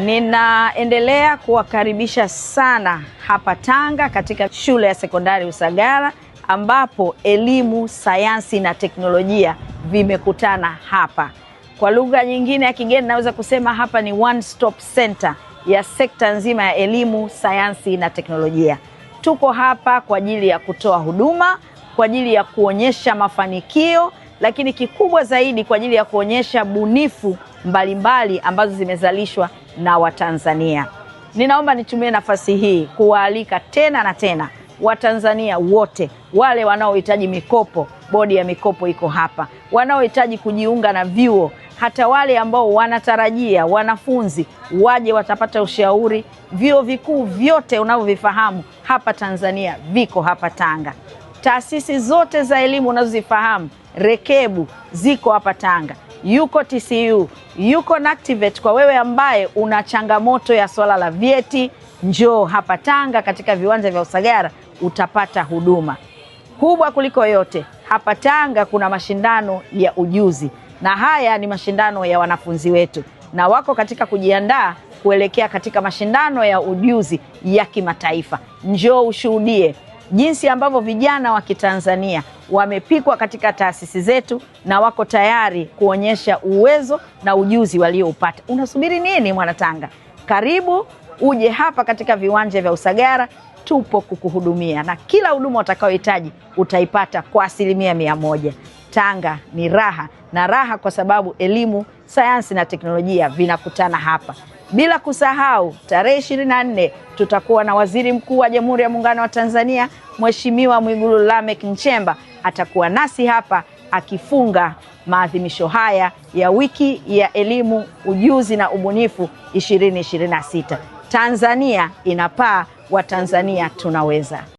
Ninaendelea kuwakaribisha sana hapa Tanga katika shule ya sekondari Usagara, ambapo elimu, sayansi na teknolojia vimekutana hapa. Kwa lugha nyingine ya kigeni naweza kusema hapa ni one stop center ya sekta nzima ya elimu, sayansi na teknolojia. Tuko hapa kwa ajili ya kutoa huduma, kwa ajili ya kuonyesha mafanikio, lakini kikubwa zaidi kwa ajili ya kuonyesha bunifu mbalimbali ambazo zimezalishwa na Watanzania. Ninaomba nitumie nafasi hii kuwaalika tena na tena Watanzania wote, wale wanaohitaji mikopo, bodi ya mikopo iko hapa. Wanaohitaji kujiunga na vyuo, hata wale ambao wanatarajia wanafunzi waje watapata ushauri. Vyuo vikuu vyote unavyovifahamu hapa Tanzania viko hapa Tanga. Taasisi zote za elimu unazozifahamu rekebu ziko hapa Tanga. Yuko TCU, yuko NACTIVATE. Kwa wewe ambaye una changamoto ya swala la vyeti, njoo hapa Tanga katika viwanja vya Usagara utapata huduma. Kubwa kuliko yote, hapa Tanga kuna mashindano ya ujuzi, na haya ni mashindano ya wanafunzi wetu, na wako katika kujiandaa kuelekea katika mashindano ya ujuzi ya kimataifa. Njoo ushuhudie jinsi ambavyo vijana wa Kitanzania wamepikwa katika taasisi zetu na wako tayari kuonyesha uwezo na ujuzi walioupata. Unasubiri nini, Mwanatanga? Karibu uje hapa katika viwanja vya Usagara, tupo kukuhudumia, na kila huduma utakayohitaji utaipata kwa 100%. Tanga ni raha, na raha kwa sababu elimu, sayansi na teknolojia vinakutana hapa. Bila kusahau tarehe 24 tutakuwa na Waziri Mkuu wa Jamhuri ya Muungano wa Tanzania, Mheshimiwa Mwigulu Lameck Nchemba atakuwa nasi hapa akifunga maadhimisho haya ya wiki ya elimu, ujuzi na ubunifu 2026. Tanzania inapaa, Watanzania tunaweza.